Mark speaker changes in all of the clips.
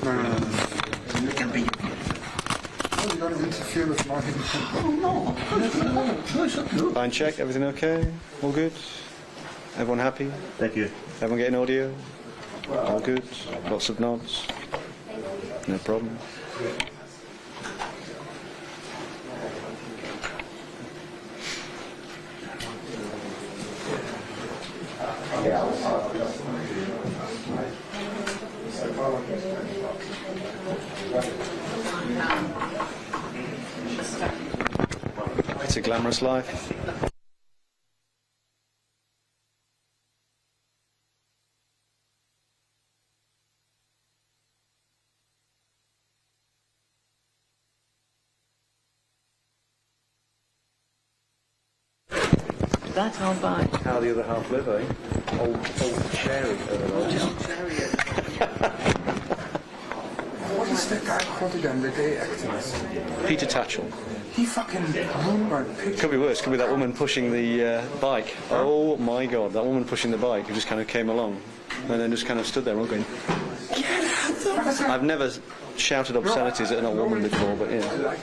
Speaker 1: No. You can be. You don't interfere with my
Speaker 2: No. Fine check, everything okay? All good? Everyone happy?
Speaker 3: Thank you.
Speaker 2: Everyone getting audio? All good? Lots of nods? No problem. It's a glamorous life.
Speaker 4: That's how bad.
Speaker 2: How the other half live, eh? Old Cherry.
Speaker 1: What is that guy called again, the gay activist?
Speaker 2: Peter Tatchell.
Speaker 1: He fucking ruined my picture.
Speaker 2: Could be worse. Could be that woman pushing the bike. Oh my God, that woman pushing the bike who just kind of came along and then just kind of stood there all going, "Get out!" I've never shouted obscenities at an old woman before, but yeah.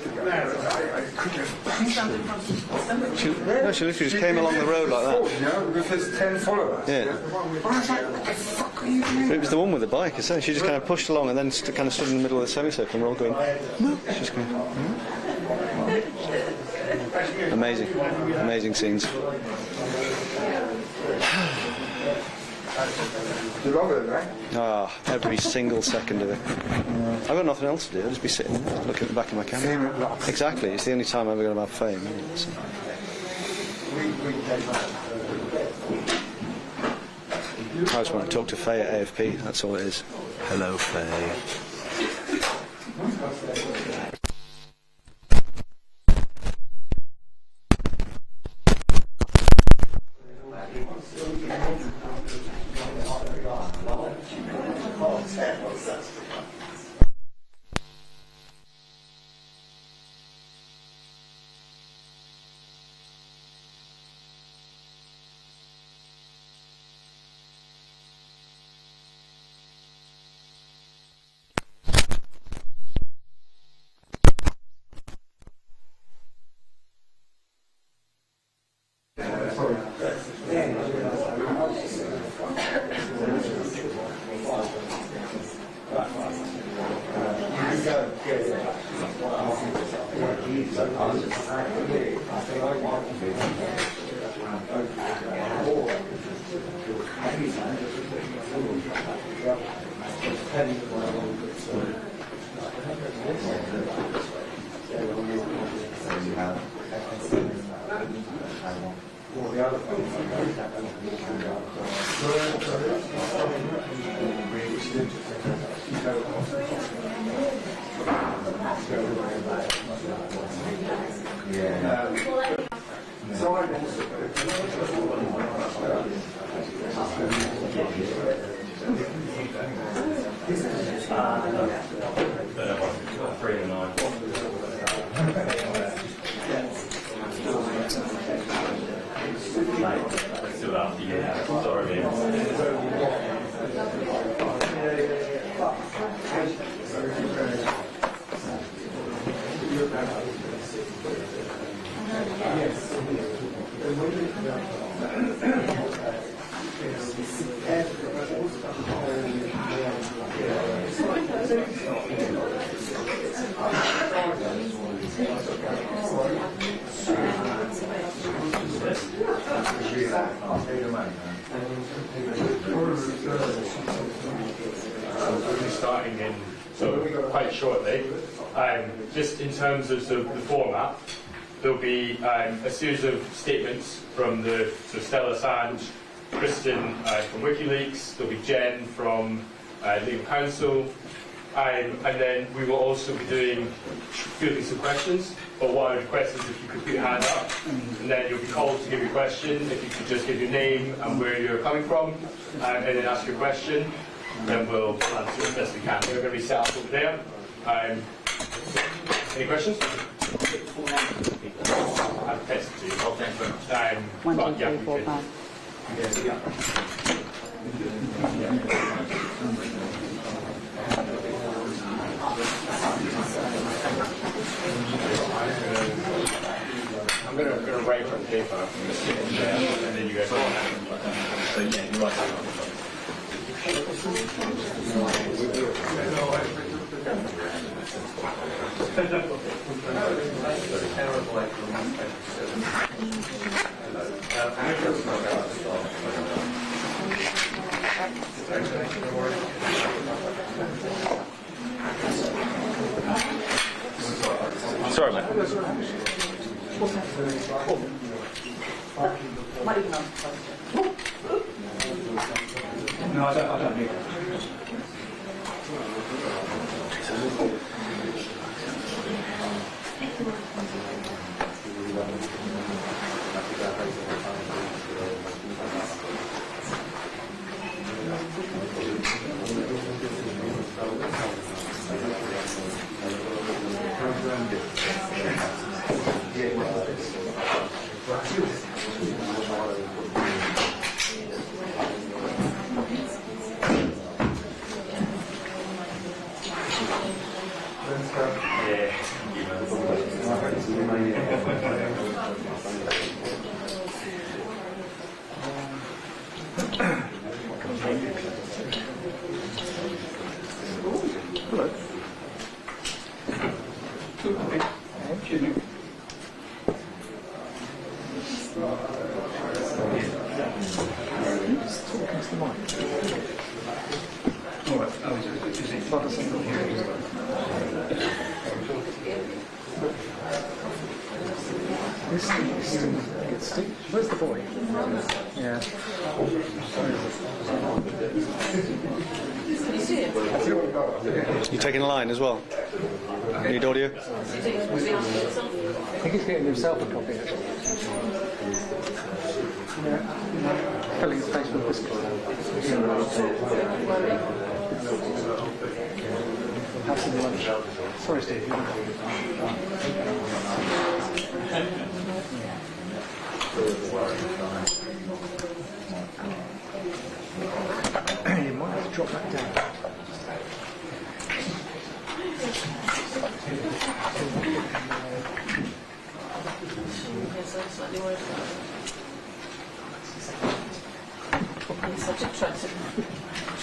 Speaker 2: She literally just came along the road like that.
Speaker 1: Yeah, with his 10 followers.
Speaker 2: Yeah.
Speaker 1: I was like, what the fuck are you doing?
Speaker 2: It was the one with the bike, I say. She just kind of pushed along and then kind of stood in the middle of the semicircle and we're all going, no. She's just going, Amazing. Amazing scenes.
Speaker 1: You love it, right?
Speaker 2: Ah, every single second of it. I've got nothing else to do. I'll just be sitting there, looking at the back of my camera.
Speaker 1: Fame at last.
Speaker 2: Exactly. It's the only time I'm ever going to have fame. So. I just want to talk to Faye at AFP. That's all it is. Hello, Faye.
Speaker 5: Starting in quite shortly. Just in terms of the format, there'll be a series of statements from Stella Assange, Kristen from WikiLeaks, there'll be Jen from Legal Counsel, and then we will also be fielding some questions. But what I would request is if you could put your hand up, and then you'll be called to give your question. If you could just give your name and where you're coming from, and then ask your question, then we'll answer as best we can. We're going to be set up over there. Any questions? I've tested to you. Oh, thanks very much.
Speaker 4: 1, 2, 3, 4, 5.
Speaker 5: for the paper, and then you guys go on. So yeah, you're right. Sorry, mate.
Speaker 3: No, I don't need it.
Speaker 4: Where's the boy? Yeah.
Speaker 2: You taking a line as well? Need audio?
Speaker 4: I think he's getting himself a copy. Yeah. Filling his face with biscuits. Have some lunch. Sorry, Steve. You might have to drop that down.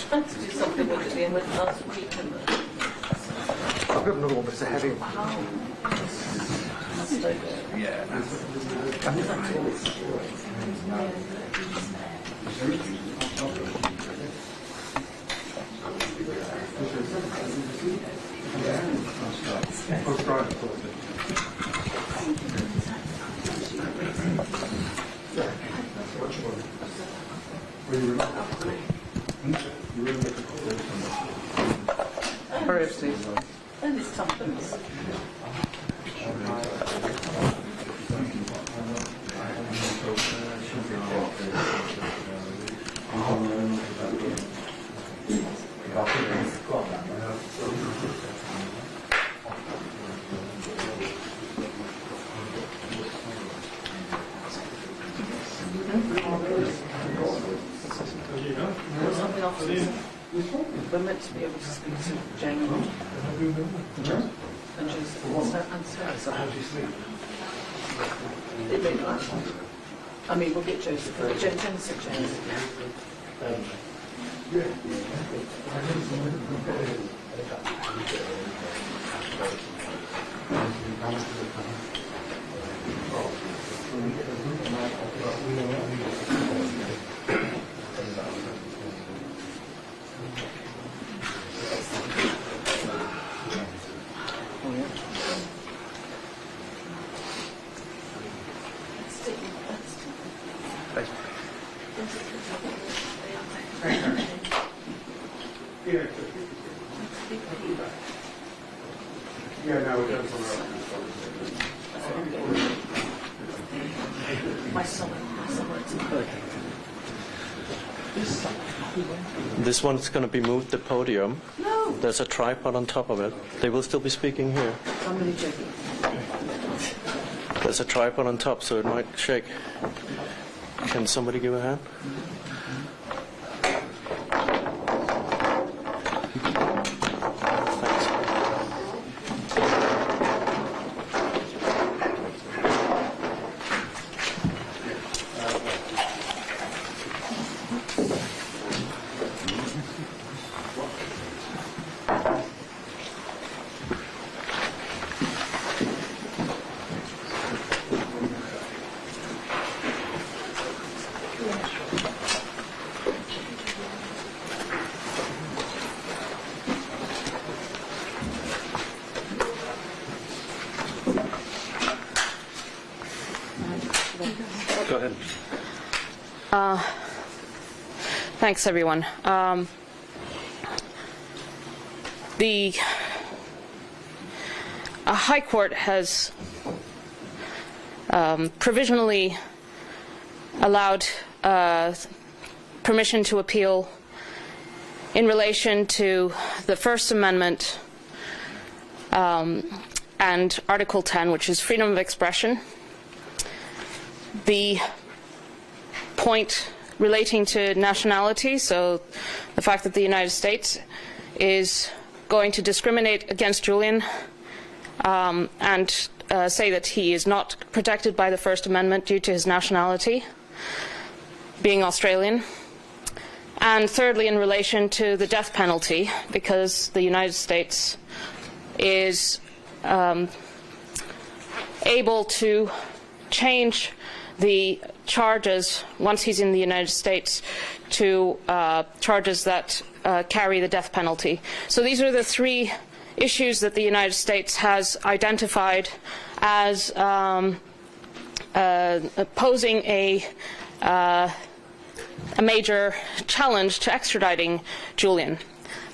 Speaker 6: Trying to do something with it, and went last week.
Speaker 4: I've got another one, but it's a heavy one.
Speaker 6: Yeah.
Speaker 4: Hurry up, Steve.
Speaker 6: And it's tuppence. We're meant to be able to speak to Jane and Joseph and Sarah. So how do you sleep? It may not. I mean, we'll get Joseph. We'll get Jane said Jane.
Speaker 2: This one's going to be moved, the podium.
Speaker 6: No.
Speaker 2: There's a tripod on top of it. They will still be speaking here.
Speaker 6: I'm really joking.
Speaker 2: There's a tripod on top, so it might shake. Can somebody give a hand? Thanks. ahead.
Speaker 7: Thanks, everyone. The High Court has provisionally allowed permission to appeal in relation to the First Amendment and Article 10, which is freedom of expression. The point relating to nationality, so the fact that the United States is going to discriminate against Julian and say that he is not protected by the First Amendment due to his nationality, being Australian. And thirdly, in relation to the death penalty, because the United States is able to change the charges once he's in the United States to charges that carry the death penalty. So these are the three issues that the United States has identified as posing a major challenge to extraditing Julian.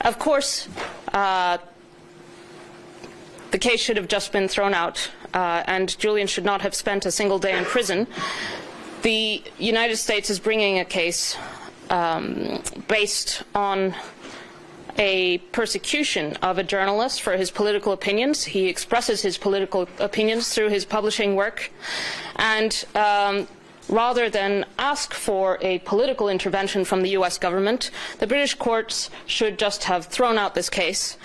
Speaker 7: Of course, the case should have just been thrown out, and Julian should not have spent a single day in prison. The United States is bringing a case based on a persecution of a journalist for his political opinions. He expresses his political opinions through his publishing work, and rather than ask for a political intervention from the US government, the British courts should just have thrown out this case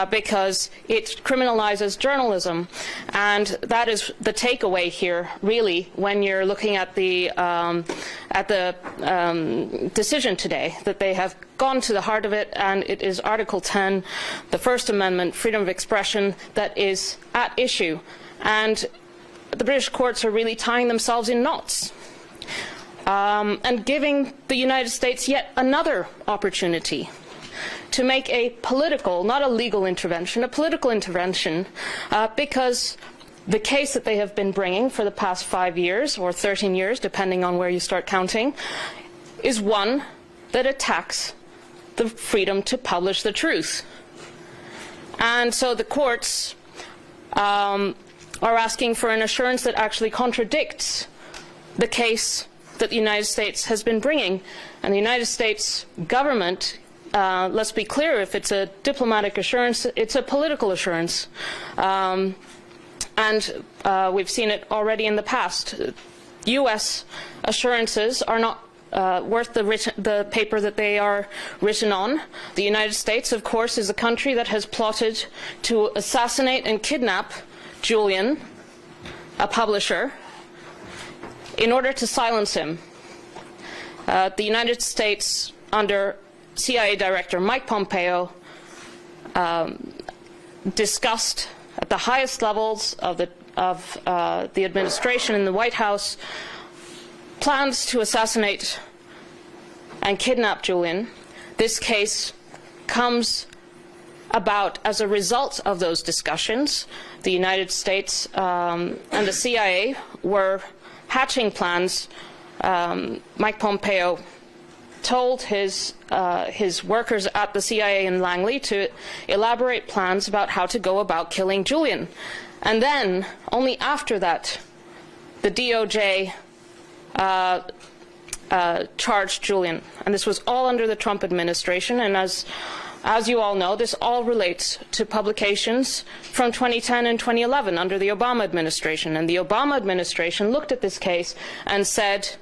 Speaker 7: because it criminalizes journalism. And that is the takeaway here, really, when you're looking at the decision today, that they have gone to the heart of it, and it is Article 10, the First Amendment, freedom of expression, that is at issue. And the British courts are really tying themselves in knots. And giving the United States yet another opportunity to make a political, not a legal intervention, a political intervention, because the case that they have been bringing for the past 5 years, or 13 years, depending on where you start counting, is one that attacks the freedom to publish the truth. And so the courts are asking for an assurance that actually contradicts the case that the United States has been bringing. And the United States government, let's be clear, if it's a diplomatic assurance, it's a political assurance. And we've seen it already in the past. US assurances are not worth the paper that they are written on. The United States, of course, is a country that has plotted to assassinate and kidnap Julian, a publisher, in order to silence him. The United States, under CIA Director Mike Pompeo, discussed at the highest levels of the administration in the White House plans to assassinate and kidnap Julian. This case comes about as a result of those discussions. The United States and the CIA were hatching plans. Mike Pompeo told his workers at the CIA in Langley to elaborate plans about how to go about killing Julian. And then, only after that, the DOJ charged Julian. And this was all under the Trump administration. And as you all know, this all relates to publications from 2010 and 2011 under the Obama administration. And the Obama administration looked at this case and said,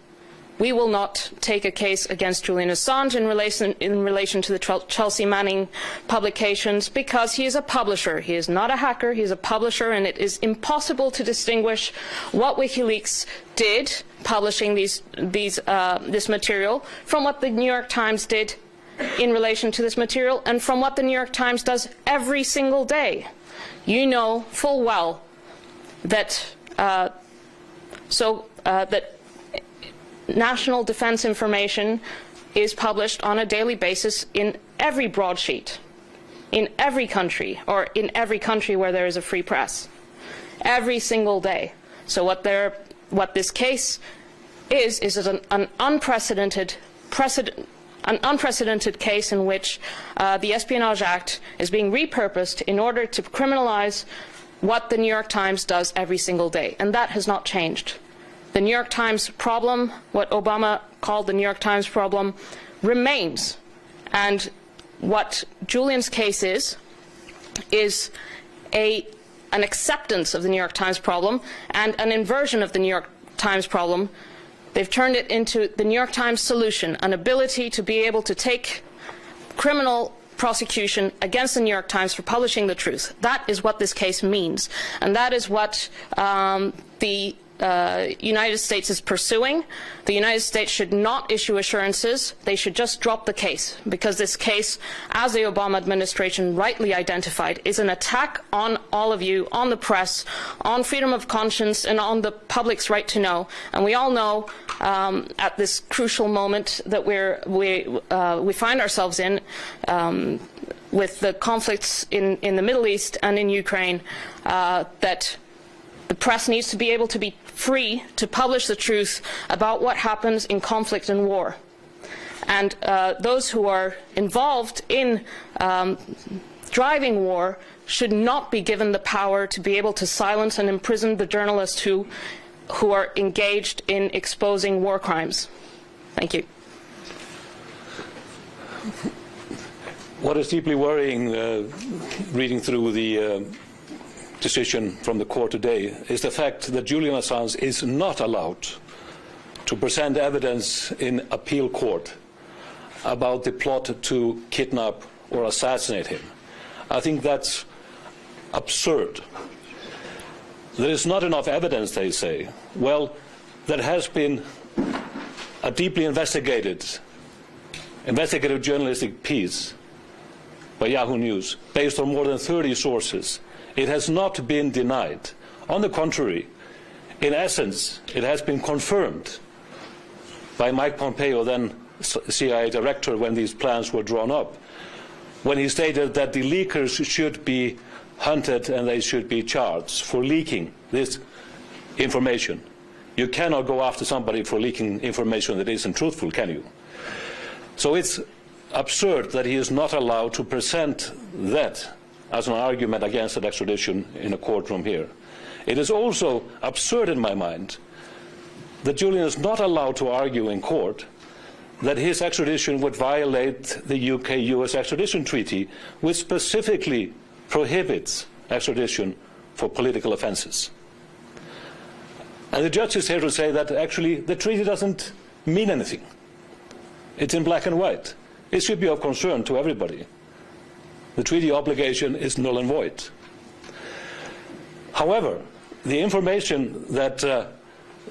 Speaker 7: we will not take a case against Julian Assange in relation to the Chelsea Manning publications because he is a publisher. He is not a hacker, he is a publisher, and it is impossible to distinguish what WikiLeaks did publishing this material from what the New York Times did in relation to this material, and from what the New York Times does every single day. You know full well that that national defense information is published on a daily basis in every broadsheet, in every country, or in every country where there is a free press, every single day. So what this case is an unprecedented case in which the Espionage Act is being repurposed in order to criminalize what the New York Times does every single day, and that has not changed. The New York Times problem, what Obama called the New York Times problem, remains. And what Julian's case is an acceptance of the New York Times problem and an inversion of the New York Times problem. They've turned it into the New York Times solution, an ability to be able to take criminal prosecution against the New York Times for publishing the truth. That is what this case means, and that is what the United States is pursuing. The United States should not issue assurances. They should just drop the case, because this case, as the Obama administration rightly identified, is an attack on all of you, on the press, on freedom of conscience, and on the public's right to know. And we all know at this crucial moment that we find ourselves in, with the conflicts in the Middle East and in Ukraine, that the press needs to be able to be free to publish the truth about what happens in conflict and war. And those who are involved in driving war should not be given the power to be able to silence and imprison the journalists who are engaged in exposing war crimes. Thank you.
Speaker 8: What is deeply worrying, reading through the decision from the court today, is the fact that Julian Assange is not allowed to present evidence in appeal court about the plot to kidnap or assassinate him. I think that's absurd. There is not enough evidence, they say. Well, there has been a deeply investigative journalistic piece by Yahoo News based on more than 30 sources. It has not been denied. On the contrary, in essence, it has been confirmed by Mike Pompeo, then CIA director, when these plans were drawn up, when he stated that the leakers should be hunted and they should be charged for leaking this information. You cannot go after somebody for leaking information that isn't truthful, can you? So it's absurd that he is not allowed to present that as an argument against an extradition in a courtroom here. It is also absurd in my mind that Julian is not allowed to argue in court that his extradition would violate the UK-US extradition treaty, which specifically prohibits extradition for political offences. And the judge is here to say that actually the treaty doesn't mean anything. It's in black and white. It should be of concern to everybody. The treaty obligation is null and void. However, the information that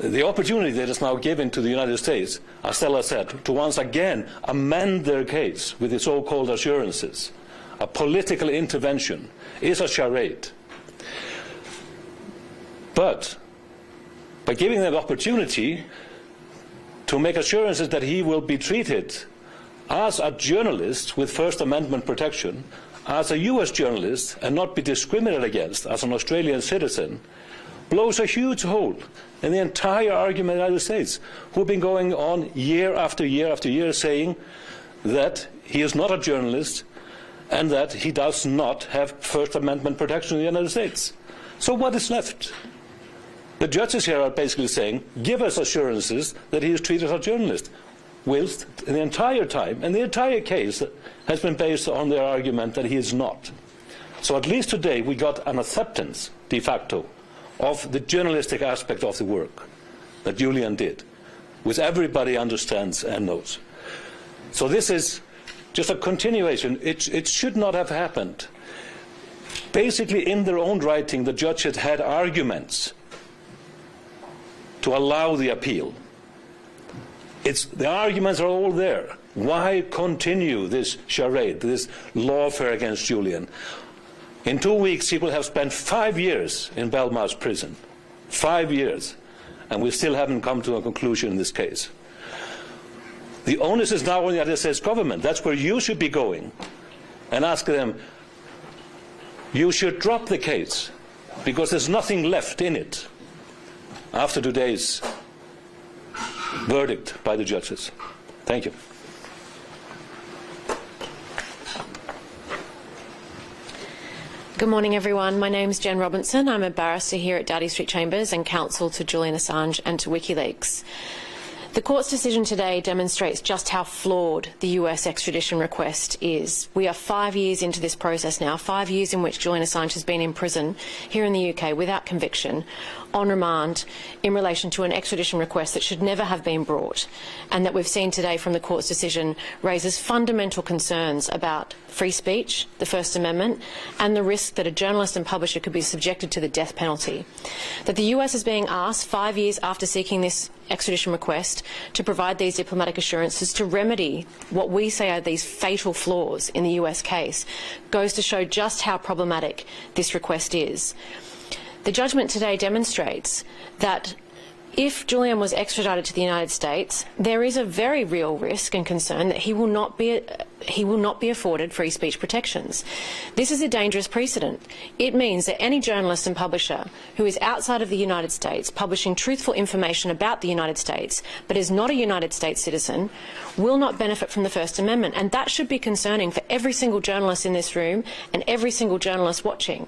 Speaker 8: the opportunity that is now given to the United States, as Stella said, to once again amend their case with the so-called assurances, a political intervention, is a charade. But by giving them the opportunity to make assurances that he will be treated as a journalist with First Amendment protection, as a US journalist, and not be discriminated against as an Australian citizen, blows a huge hole in the entire argument of the United States, who have been going on year after year after year saying that he is not a journalist and that he does not have First Amendment protection in the United States. So what is left? The judges here are basically saying, give us assurances that he is treated as a journalist, whilst the entire time, and the entire case has been based on their argument that he is not. So at least today we got an acceptance, de facto, of the journalistic aspect of the work that Julian did, which everybody understands and knows. So this is just a continuation. It should not have happened. Basically, in their own writing, the judges had arguments to allow the appeal. The arguments are all there. Why continue this charade, this lawfare against Julian? In 2 weeks, he will have spent 5 years in Belmarsh prison. 5 years. And we still haven't come to a conclusion in this case. The onus is now on the United States government. That's where you should be going and ask them, you should drop the case because there's nothing left in it after today's verdict by the judges. Thank you.
Speaker 9: Good morning, everyone. My name is Jen Robinson. I'm a barrister here at Doughty Street Chambers and counsel to Julian Assange and to WikiLeaks. The court's decision today demonstrates just how flawed the US extradition request is. We are 5 years into this process now, 5 years in which Julian Assange has been in prison here in the UK without conviction, on remand, in relation to an extradition request that should never have been brought, and that we've seen today from the court's decision raises fundamental concerns about free speech, the First Amendment, and the risk that a journalist and publisher could be subjected to the death penalty. That the US is being asked 5 years after seeking this extradition request to provide these diplomatic assurances to remedy what we say are these fatal flaws in the US case goes to show just how problematic this request is. The judgment today demonstrates that if Julian was extradited to the United States, there is a very real risk and concern that he will not be afforded free speech protections. This is a dangerous precedent. It means that any journalist and publisher who is outside of the United States publishing truthful information about the United States but is not a United States citizen will not benefit from the First Amendment, and that should be concerning for every single journalist in this room and every single journalist watching.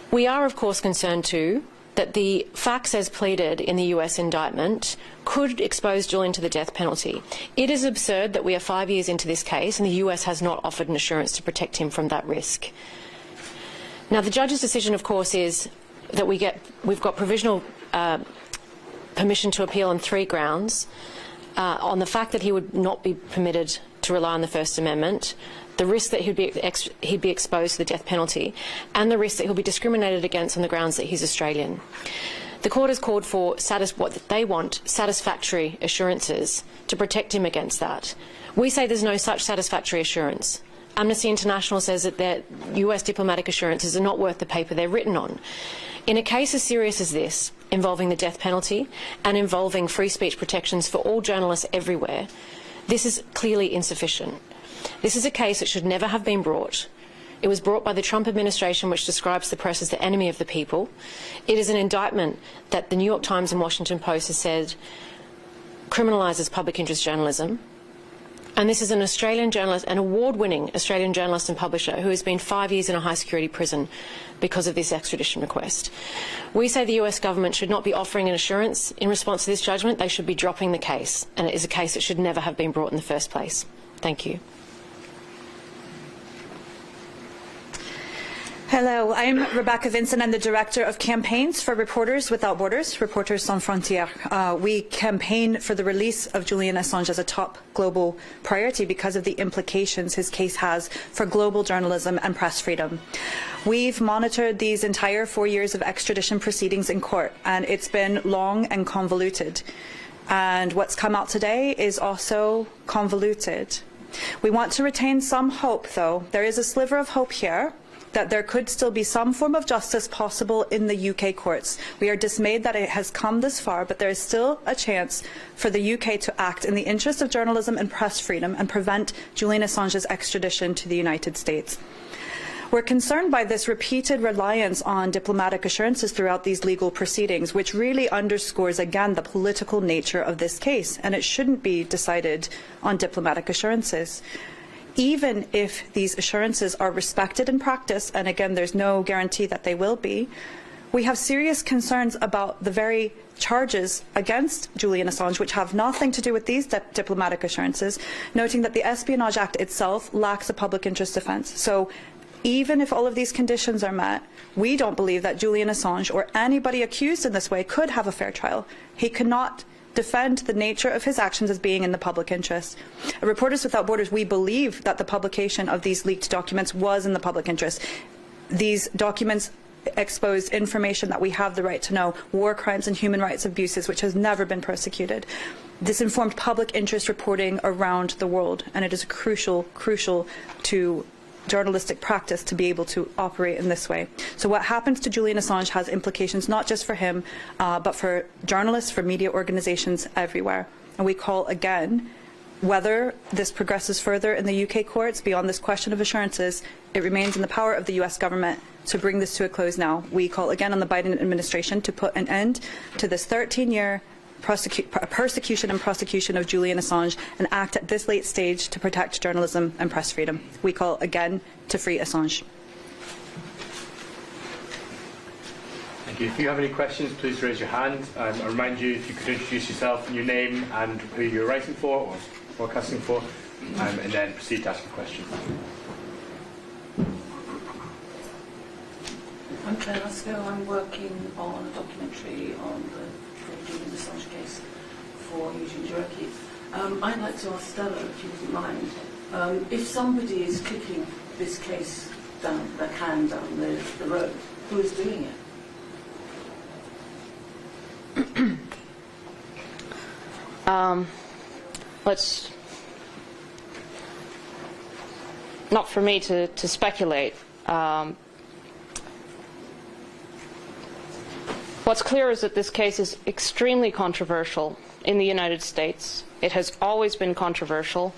Speaker 9: We are, of course, concerned too that the facts as pleaded in the US indictment could expose Julian to the death penalty. It is absurd that we are 5 years into this case and the US has not offered an assurance to protect him from that risk. Now, the judge's decision, of course, is that we've got provisional permission to appeal on 3 grounds. On the fact that he would not be permitted to rely on the First Amendment, the risk that he'd be exposed to the death penalty, and the risk that he'll be discriminated against on the grounds that he's Australian. The court has called for what they want, satisfactory assurances to protect him against that. We say there's no such satisfactory assurance. Amnesty International says that their US diplomatic assurances are not worth the paper they're written on. In a case as serious as this, involving the death penalty and involving free speech protections for all journalists everywhere, this is clearly insufficient. This is a case that should never have been brought. It was brought by the Trump administration, which describes the press as the enemy of the people. It is an indictment that the New York Times and Washington Post has said criminalises public interest journalism. And this is an Australian journalist, an award-winning Australian journalist and publisher who has been 5 years in a high-security prison because of this extradition request. We say the US government should not be offering an assurance in response to this judgment. They should be dropping the case, and it is a case that should never have been brought in the first place. Thank you.
Speaker 10: Hello, I'm Rebecca Vincent. I'm the Director of Campaigns for Reporters Without Borders, Reporters Sans Frontières. We campaign for the release of Julian Assange as a top global priority because of the implications his case has for global journalism and press freedom. We've monitored these entire 4 years of extradition proceedings in court, and it's been long and convoluted. And what's come out today is also convoluted. We want to retain some hope, though. There is a sliver of hope here that there could still be some form of justice possible in the UK courts. We are dismayed that it has come this far, but there is still a chance for the UK to act in the interest of journalism and press freedom and prevent Julian Assange's extradition to the United States. We're concerned by this repeated reliance on diplomatic assurances throughout these legal proceedings, which really underscores again the political nature of this case, and it shouldn't be decided on diplomatic assurances. Even if these assurances are respected in practice, and again, there's no guarantee that they will be, we have serious concerns about the very charges against Julian Assange, which have nothing to do with these diplomatic assurances, noting that the Espionage Act itself lacks a public interest defence. So even if all of these conditions are met, we don't believe that Julian Assange or anybody accused in this way could have a fair trial. He cannot defend the nature of his actions as being in the public interest. At Reporters Without Borders, we believe that the publication of these leaked documents was in the public interest. These documents exposed information that we have the right to know, war crimes and human rights abuses, which has never been prosecuted. This informed public interest reporting around the world, and it is crucial to journalistic practice to be able to operate in this way. So what happens to Julian Assange has implications not just for him, but for journalists, for media organizations everywhere. And we call again Whether this progresses further in the UK courts beyond this question of assurances, it remains in the power of the US government to bring this to a close now. We call again on the Biden administration to put an end to this 13-year persecution and prosecution of Julian Assange and act at this late stage to protect journalism and press freedom. We call again to free Assange.
Speaker 5: Thank you. If you have any questions, please raise your hand. I remind you, if you could introduce yourself and your name and who you're writing for or broadcasting for, and then proceed to ask a question.
Speaker 6: I'm Claire Lasco. I'm working on a documentary on the Julian Assange case for Eugene Jurecki. I'd like to ask Stella, if you wouldn't mind, if somebody is kicking this case down the can down the road, who is doing it?
Speaker 7: Let's not for me to speculate. What's clear is that this case is extremely controversial in the United States. It has always been controversial.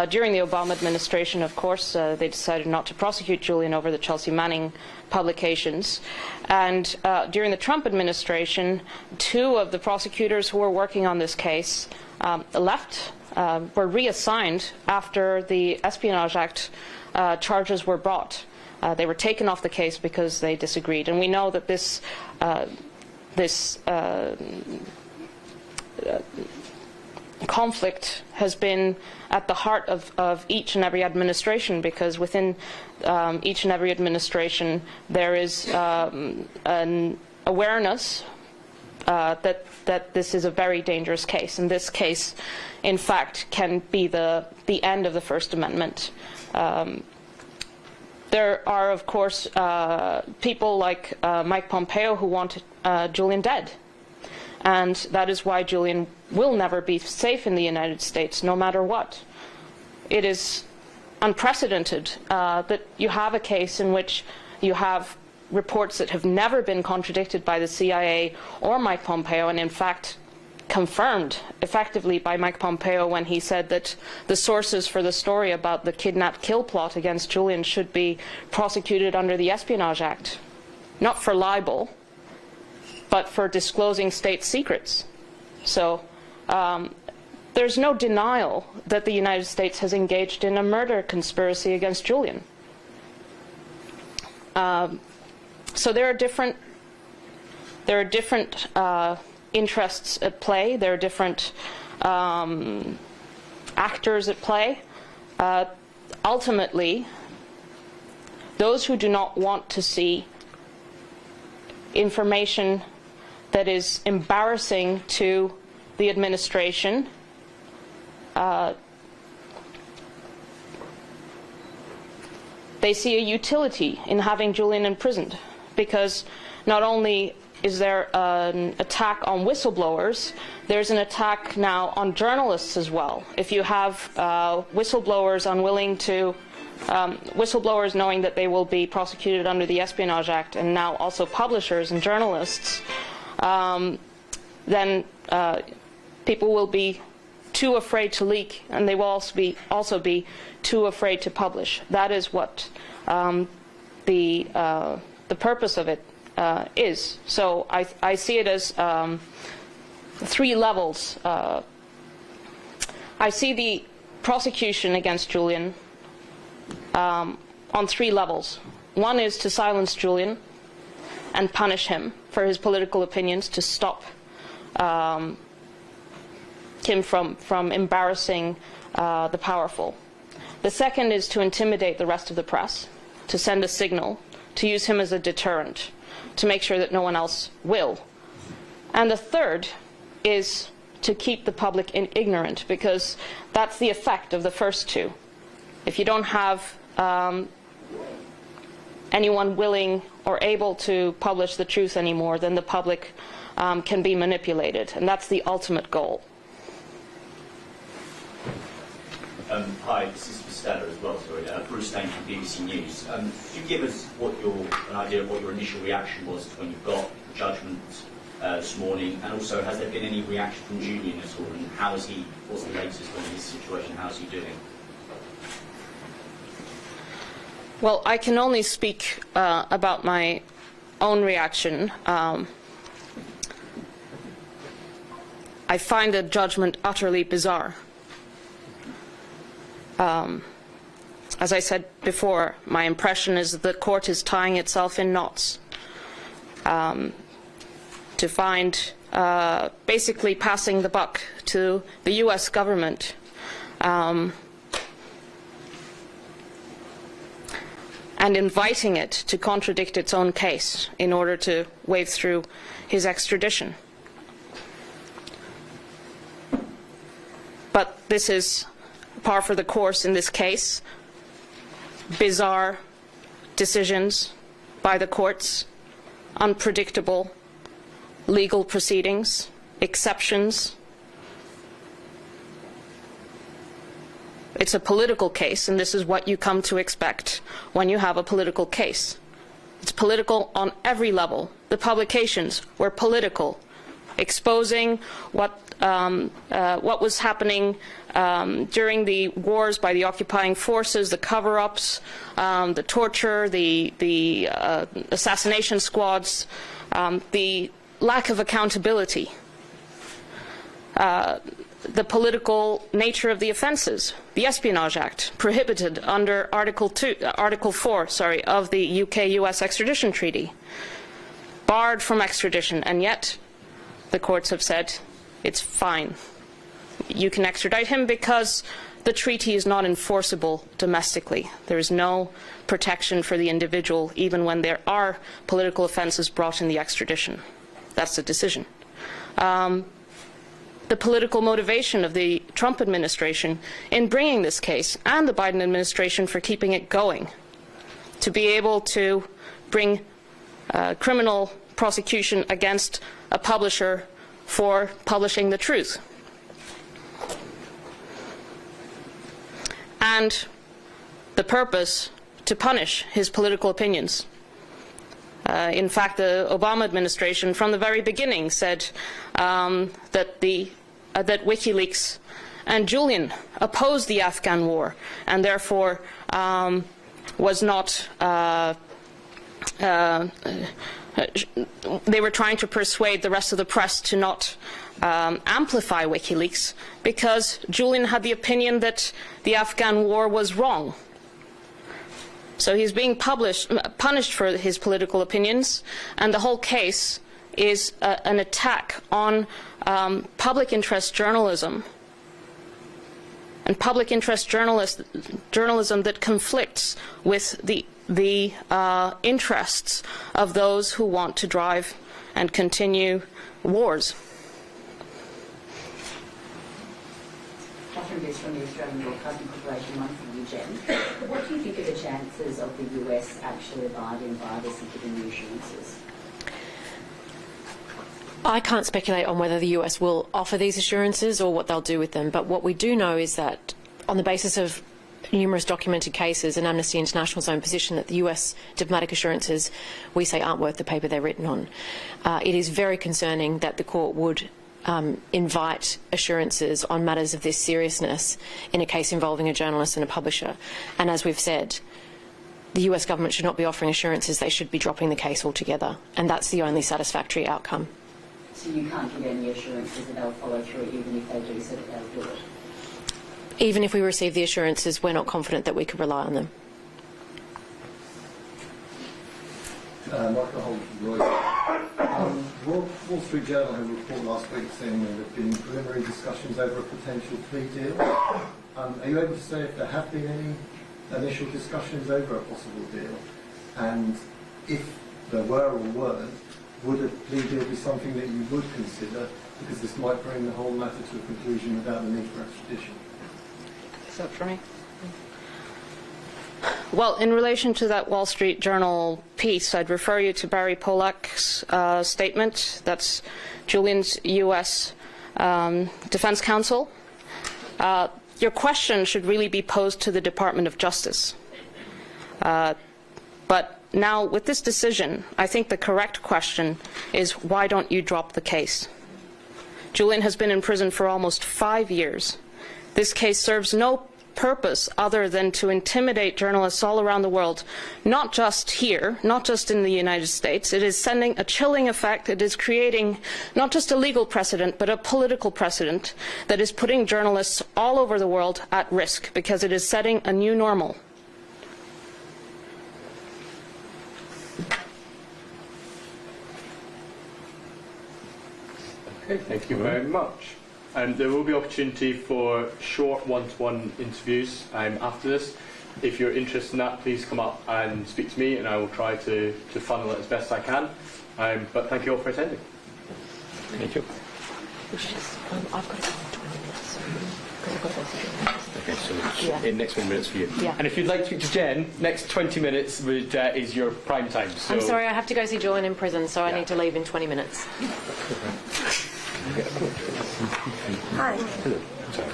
Speaker 7: During the Obama administration, of course, they decided not to prosecute Julian over the Chelsea Manning publications. And during the Trump administration, 2 of the prosecutors who were working on this case were reassigned after the Espionage Act charges were brought. They were taken off the case because they disagreed. And we know that this conflict has been at the heart of each and every administration, because within each and every administration there is an awareness that this is a very dangerous case, and this case, in fact, can be the end of the First Amendment. There are, of course, people like Mike Pompeo who want Julian dead. And that is why Julian will never be safe in the United States, no matter what. It is unprecedented that you have a case in which you have reports that have never been contradicted by the CIA or Mike Pompeo, and in fact confirmed effectively by Mike Pompeo when he said that the sources for the story about the kidnap-kill plot against Julian should be prosecuted under the Espionage Act, not for libel, but for disclosing state secrets. So there's no denial that the United States has engaged in a murder conspiracy against Julian. So there are different interests at play. There are different actors at play. Ultimately, those who do not want to see information that is embarrassing to the administration, they see a utility in having Julian imprisoned, because not only is there an attack on whistleblowers, there's an attack now on journalists as well. If you have whistleblowers unwilling to, whistleblowers knowing that they will be prosecuted under the Espionage Act, and now also publishers and journalists, then people will be too afraid to leak, and they will also be too afraid to publish. That is what the purpose of it is. So I see it as 3 levels. I see the prosecution against Julian on 3 levels. One is to silence Julian and punish him for his political opinions, to stop him from embarrassing the powerful. The second is to intimidate the rest of the press, to send a signal, to use him as a deterrent, to make sure that no one else will. And the third is to keep the public ignorant, because that's the effect of the first 2. If you don't have anyone willing or able to publish the truth anymore, then the public can be manipulated, and that's the ultimate goal.
Speaker 11: Hi, this is for Stella as well, sorry. Bruce Stane from BBC News. Could you give us an idea of what your initial reaction was to when you got the judgment this morning? And also, has there been any reaction from Julian at all? And how is he? What's the latest on his situation? How's he doing?
Speaker 7: Well, I can only speak about my own reaction. I find the judgment utterly bizarre. As I said before, my impression is that the court is tying itself in knots to find basically passing the buck to the US government. And inviting it to contradict its own case in order to wave through his extradition. But this is par for the course in this case. Bizarre decisions by the courts, unpredictable legal proceedings, exceptions. It's a political case, and this is what you come to expect when you have a political case. It's political on every level. The publications were political, exposing what was happening during the wars by the occupying forces, the cover-ups, the torture, the assassination squads, the lack of accountability, the political nature of the offences. The Espionage Act, prohibited under Article 4 of the UK-US extradition treaty, barred from extradition, and yet the courts have said it's fine. You can extradite him because the treaty is not enforceable domestically. There is no protection for the individual even when there are political offences brought in the extradition. That's the decision. The political motivation of the Trump administration in bringing this case, and the Biden administration for keeping it going, to be able to bring criminal prosecution against a publisher for publishing the truth. And the purpose to punish his political opinions. In fact, the Obama administration from the very beginning said that WikiLeaks and Julian opposed the Afghan war and therefore was not they were trying to persuade the rest of the press to not amplify WikiLeaks because Julian had the opinion that the Afghan war was wrong. So he's being punished for his political opinions, and the whole case is an attack on public interest journalism, and public interest journalism that conflicts with the interests of those who want to drive and continue wars.
Speaker 12: Catherine Best from the Australian Broadcasting Corporation, one from UGen. What do you think are the chances of the US actually abiding by this and giving the assurances?
Speaker 9: I can't speculate on whether the US will offer these assurances or what they'll do with them, but what we do know is that on the basis of numerous documented cases and Amnesty International's own position that the US diplomatic assurances, we say, aren't worth the paper they're written on. It is very concerning that the court would invite assurances on matters of this seriousness in a case involving a journalist and a publisher. And as we've said, the US government should not be offering assurances, they should be dropping the case altogether. And that's the only satisfactory outcome.
Speaker 12: So you can't give any assurances that they'll follow through even if they do say that they'll do it?
Speaker 9: Even if we receive the assurances, we're not confident that we could rely on them.
Speaker 1: Michael Holt, Wall Street Journal had a report last week saying there have been preliminary discussions over a potential plea deal. Are you able to say if there have been any initial discussions over a possible deal? And if there were or weren't, would a plea deal be something that you would consider, because this might bring the whole matter to a conclusion without the need for extradition?
Speaker 7: Is that for me? Well, in relation to that Wall Street Journal piece, I'd refer you to Barry Pollack's statement. That's Julian's U.S. Defense Counsel. Your question should really be posed to the Department of Justice. But now, with this decision, I think the correct question is, why don't you drop the case? Julian has been in prison for almost 5 years. This case serves no purpose other than to intimidate journalists all around the world, not just here, not just in the United States. It is sending a chilling effect. It is creating not just a legal precedent, but a political precedent that is putting journalists all over the world at risk, because it is setting a new normal.
Speaker 5: Okay, thank you very much. There will be opportunity for short one-to-one interviews after this. If you're interested in that, please come up and speak to me, and I will try to funnel it as best I can. But thank you all for attending.
Speaker 2: Thank you.
Speaker 9: I've got to go in 20 minutes.
Speaker 13: Okay, so in next 20 minutes for you.
Speaker 9: Yeah.
Speaker 13: And if you'd like to speak to Jen, next 20 minutes is your prime time. So
Speaker 9: I'm sorry, I have to go see Julian in prison, so I need to leave in 20 minutes.
Speaker 14: Hi.
Speaker 2: Hello. Sorry.